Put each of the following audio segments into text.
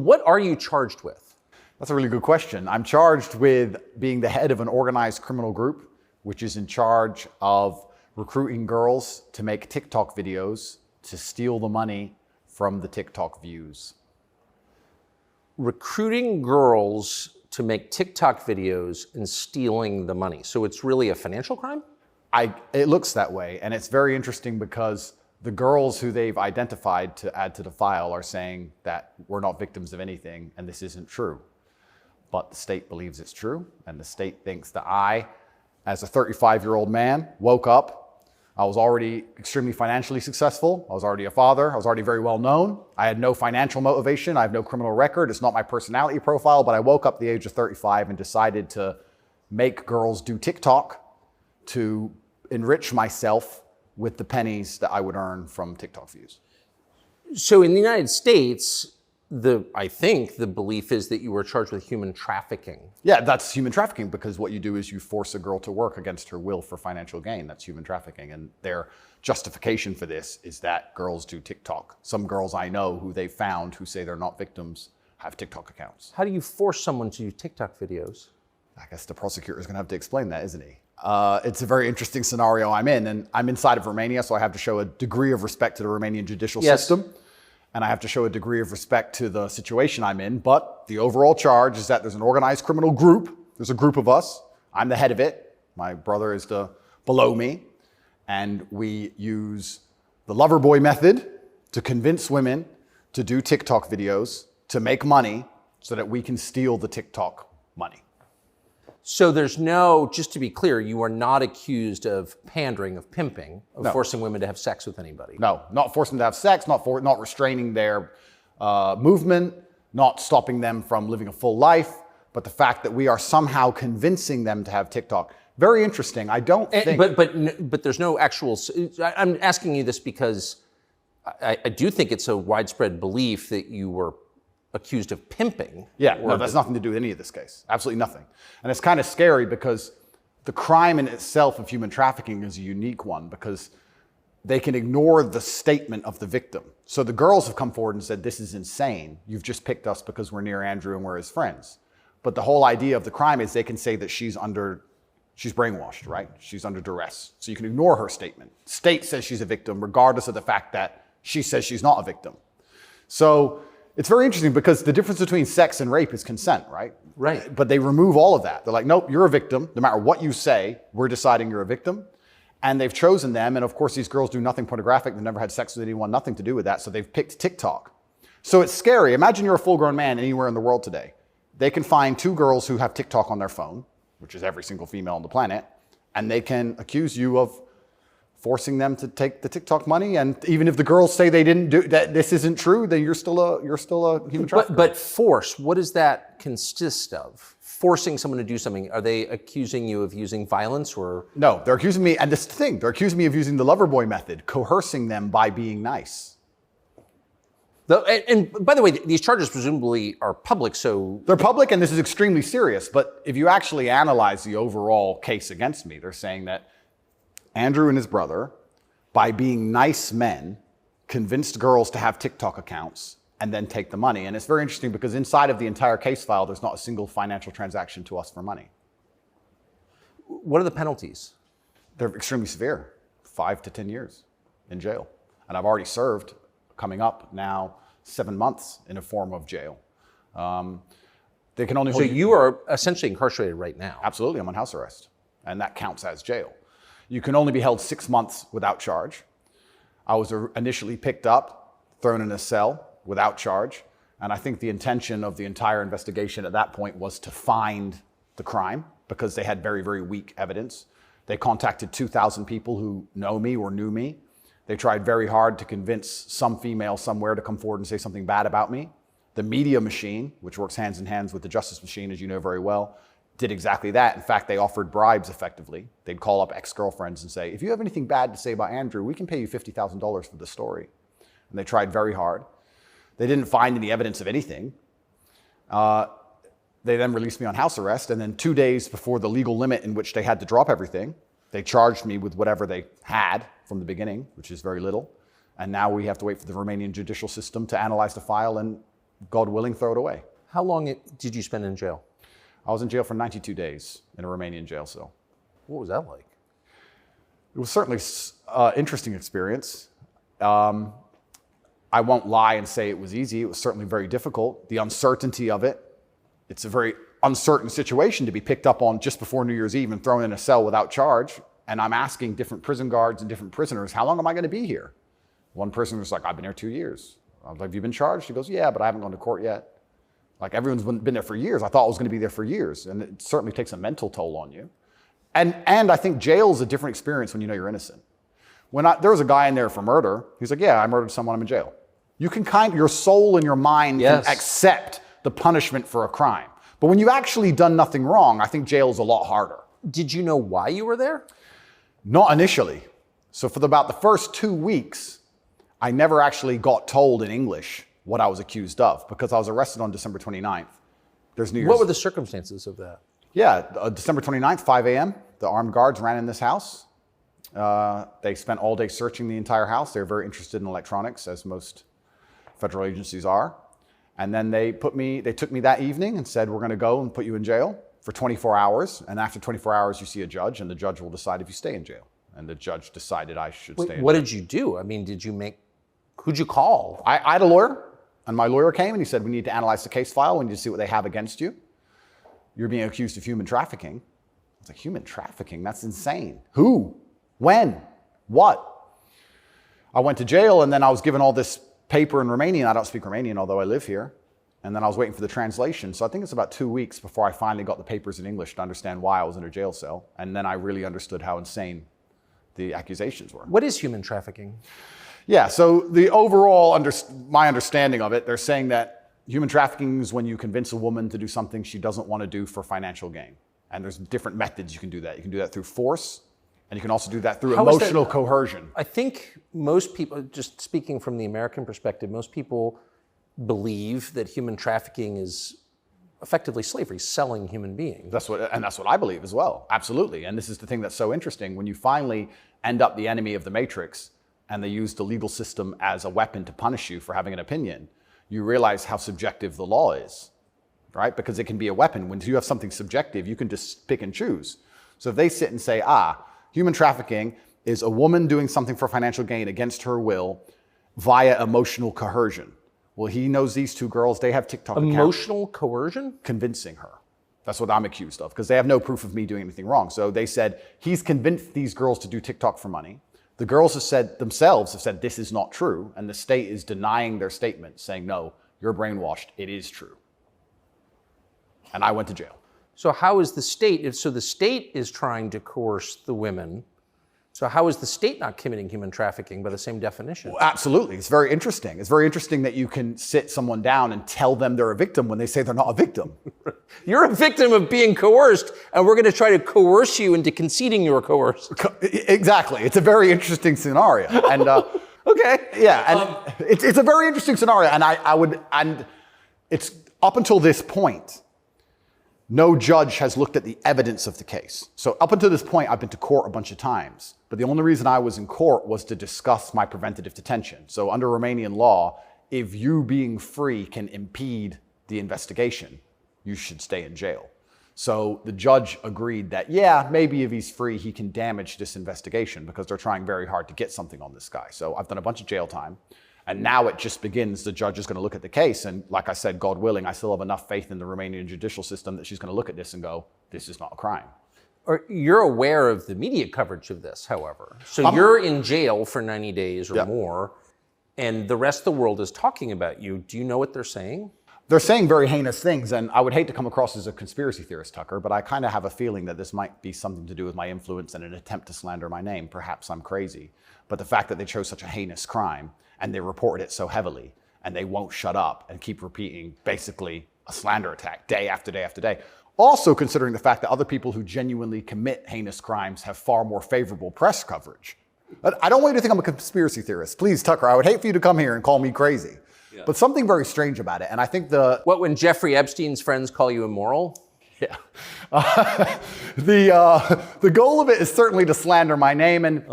What are you charged with? That's a really good question. I'm charged with being the head of an organized criminal group, which is in charge of recruiting girls to make TikTok videos to steal the money from the TikTok views. Recruiting girls to make TikTok videos and stealing the money. So it's really a financial crime? It looks that way, and it's very interesting because the girls who they've identified to add to the file are saying that we're not victims of anything and this isn't true. But the state believes it's true, and the state thinks that I, as a 35-year-old man, woke up. I was already extremely financially successful. I was already a father. I was already very well known. I had no financial motivation. I have no criminal record. It's not my personality profile, but I woke up at the age of 35 and decided to make girls do TikTok to enrich myself with the pennies that I would earn from TikTok views. So in the United States, I think the belief is that you were charged with human trafficking. Yeah, that's human trafficking, because what you do is you force a girl to work against her will for financial gain. That's human trafficking. And their justification for this is that girls do TikTok. Some girls I know who they've found who say they're not victims have TikTok accounts. How do you force someone to do TikTok videos? I guess the prosecutor is going to have to explain that, isn't he? It's a very interesting scenario I'm in, and I'm inside of Romania, so I have to show a degree of respect to the Romanian judicial system. And I have to show a degree of respect to the situation I'm in. But the overall charge is that there's an organized criminal group. There's a group of us. I'm the head of it. My brother is below me. And we use the lover boy method to convince women to do TikTok videos to make money so that we can steal the TikTok money. So there's just to be clear, you are not accused of pandering, of pimping, of forcing women to have sex with anybody. No, not forcing them to have sex, not restraining their movement, not stopping them from living a full life, but the fact that we are somehow convincing them to have TikTok. Very interesting. I don't think... But there's no actual... I'm asking you this because I do think it's a widespread belief that you were accused of pimping. Yeah, no, that's nothing to do with any of this case. Absolutely nothing. And it's kind of scary because the crime in itself of human trafficking is a unique one because they can ignore the statement of the victim. So the girls have come forward and said, this is insane. You've just picked us because we're near Andrew and we're his friends. But the whole idea of the crime is they can say that she's brainwashed, right? She's under duress. So you can ignore her statement. State says she's a victim regardless of the fact that she says she's not a victim. So it's very interesting because the difference between sex and rape is consent, right? Right. But they remove all of that. They're like, nope, you're a victim. No matter what you say, we're deciding you're a victim. And they've chosen them. And of course, these girls do nothing pornographic. They've never had sex with anyone, nothing to do with that. So they've picked TikTok. So it's scary. Imagine you're a full-grown man anywhere in the world today. They can find two girls who have TikTok on their phone, which is every single female on the planet, and they can accuse you of forcing them to take the TikTok money. And even if the girls say they didn't do that, this isn't true, then you're still a human trafficker. But force, what does that consist of? Forcing someone to do something, are they accusing you of using violence or? No, they're accusing me, and this is the thing, they're accusing me of using the lover boy method, coercing them by being nice. And by the way, these charges presumably are public, so... They're public, and this is extremely serious, but if you actually analyze the overall case against me, they're saying that Andrew and his brother, by being nice men, convinced girls to have TikTok accounts and then take the money. And it's very interesting because inside of the entire case file, there's not a single financial transaction to us for money. What are the penalties? They're extremely severe, 5 to 10 years in jail. And I've already served, coming up now, 7 months in a form of jail. They can only hold So you are essentially incarcerated right now? Absolutely, I'm on house arrest. And that counts as jail. You can only be held 6 months without charge. I was initially picked up, thrown in a cell without charge. And I think the intention of the entire investigation at that point was to find the crime because they had very, very weak evidence. They contacted 2,000 people who know me or knew me. They tried very hard to convince some female somewhere to come forward and say something bad about me. The media machine, which works hands in hands with the justice machine, as you know very well, did exactly that. In fact, they offered bribes effectively. They'd call up ex-girlfriends and say, if you have anything bad to say about Andrew, we can pay you $50,000 for the story. And they tried very hard. They didn't find any evidence of anything. They then released me on house arrest. And then 2 days before the legal limit in which they had to drop everything, they charged me with whatever they had from the beginning, which is very little. And now we have to wait for the Romanian judicial system to analyze the file and God willing, throw it away. How long did you spend in jail? I was in jail for 92 days in a Romanian jail cell. What was that like? It was certainly an interesting experience. I won't lie and say it was easy. It was certainly very difficult. The uncertainty of it. It's a very uncertain situation to be picked up on just before New Year's Eve and thrown in a cell without charge. And I'm asking different prison guards and different prisoners, how long am I going to be here? One prisoner's like, I've been here 2 years. I was like, have you been charged? He goes, yeah, but I haven't gone to court yet. Like, everyone's been there for years. I thought I was going to be there for years. And it certainly takes a mental toll on you. And I think jail is a different experience when you know you're innocent. There was a guy in there for murder. He's like, yeah, I murdered someone, I'm in jail. You can your soul and your mind can accept the punishment for a crime. But when you've actually done nothing wrong, I think jail is a lot harder. Did you know why you were there? Not initially. So for about the first 2 weeks, I never actually got told in English what I was accused of because I was arrested on December 29th. There's New Year's. What were the circumstances of that? Yeah, December 29th, 5 a.m., the armed guards ran in this house. They spent all day searching the entire house. They're very interested in electronics, as most federal agencies are. And then they took me that evening and said, we're going to go and put you in jail for 24 hours. And after 24 hours, you see a judge, and the judge will decide if you stay in jail. And the judge decided I should stay in jail. What did you do? I mean, who'd you call? I had a lawyer, and my lawyer came and he said, we need to analyze the case file. We need to see what they have against you. You're being accused of human trafficking. I was like, human trafficking? That's insane. Who? When? What? I went to jail, and then I was given all this paper in Romanian. I don't speak Romanian, although I live here. And then I was waiting for the translation. So I think it's about 2 weeks before I finally got the papers in English to understand why I was in a jail cell. And then I really understood how insane the accusations were. What is human trafficking? Yeah, so the overall, my understanding of it, they're saying that human trafficking is when you convince a woman to do something she doesn't want to do for financial gain. And there's different methods you can do that. You can do that through force, and you can also do that through emotional coercion. I think most people, just speaking from the American perspective, most people believe that human trafficking is effectively slavery, selling human beings. That's what I believe as well. Absolutely. And this is the thing that's so interesting. When you finally end up the enemy of the matrix and they use the legal system as a weapon to punish you for having an opinion, you realize how subjective the law is, right? Because it can be a weapon. When you have something subjective, you can just pick and choose. So if they sit and say, human trafficking is a woman doing something for financial gain against her will via emotional coercion. Well, he knows these two girls, they have TikTok accounts. Emotional coercion? Convincing her. That's what I'm accused of, because they have no proof of me doing anything wrong. So they said, he's convinced these girls to do TikTok for money. The girls have said, this is not true. And the state is denying their statement, saying, no, you're brainwashed. It is true. And I went to jail. So how is the state, so the state is trying to coerce the women. So how is the state not committing human trafficking by the same definition? Well, absolutely. It's very interesting. It's very interesting that you can sit someone down and tell them they're a victim when they say they're not a victim. You're a victim of being coerced, and we're going to try to coerce you into conceding you were coerced. Exactly. It's a very interesting scenario. And okay. Yeah, and it's a very interesting scenario. And it's up until this point, no judge has looked at the evidence of the case. So up until this point, I've been to court a bunch of times. But the only reason I was in court was to discuss my preventative detention. So under Romanian law, if you being free can impede the investigation, you should stay in jail. So the judge agreed that, yeah, maybe if he's free, he can damage this investigation because they're trying very hard to get something on this guy. So I've done a bunch of jail time. And now it just begins. The judge is going to look at the case. And like I said, God willing, I still have enough faith in the Romanian judicial system that she's going to look at this and go, this is not a crime. You're aware of the media coverage of this, however. So you're in jail for 90 days or more, and the rest of the world is talking about you. Do you know what they're saying? They're saying very heinous things, and I would hate to come across as a conspiracy theorist, Tucker, but I kind of have a feeling that this might be something to do with my influence and an attempt to slander my name. Perhaps I'm crazy. But the fact that they chose such a heinous crime, and they reported it so heavily, and they won't shut up and keep repeating basically a slander attack day after day after day. Also considering the fact that other people who genuinely commit heinous crimes have far more favorable press coverage. I don't want you to think I'm a conspiracy theorist. Please, Tucker, I would hate for you to come here and call me crazy. Yeah. But something very strange about it, and I think when Jeffrey Epstein's friends call you immoral? Yeah. The goal of it is certainly to slander my name, and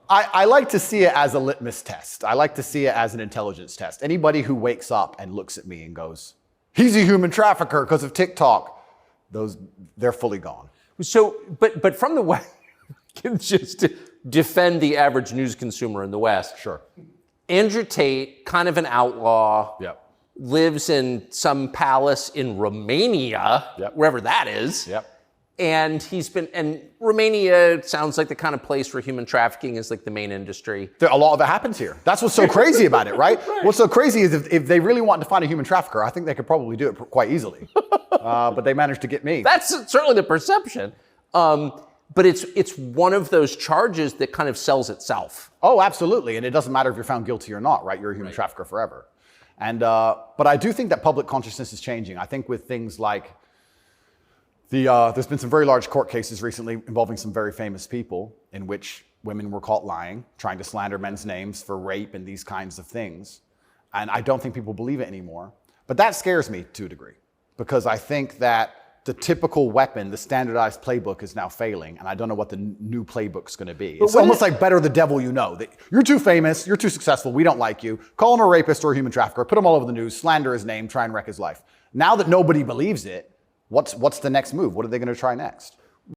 I like to see it as a litmus test. I like to see it as an intelligence test. Anybody who wakes up and looks at me and goes, he's a human trafficker because of TikTok, they're fully gone. So, but from the West, just to defend the average news consumer in the West. Sure. Andrew Tate, kind of an outlaw. Yep. Lives in some palace in Romania, wherever that is. Yep. And Romania sounds like the kind of place where human trafficking is like the main industry. A lot of it happens here. That's what's so crazy about it, right? What's so crazy is if they really wanted to find a human trafficker, I think they could probably do it quite easily. But they managed to get me. That's certainly the perception. But it's one of those charges that kind of sells itself. Oh, absolutely. And it doesn't matter if you're found guilty or not, right? You're a human trafficker forever. And but I do think that public consciousness is changing. I think with things like there's been some very large court cases recently involving some very famous people in which women were caught lying, trying to slander men's names for rape and these kinds of things. And I don't think people believe it anymore. But that scares me to a degree, because I think that the typical weapon, the standardized playbook, is now failing, and I don't know what the new playbook's going to be. It's almost like better the devil you know. You're too famous, you're too successful, we don't like you. Call him a rapist or a human trafficker, put him all over the news, slander his name, try and wreck his life. Now that nobody believes it, what's the next move? What are they going to try next?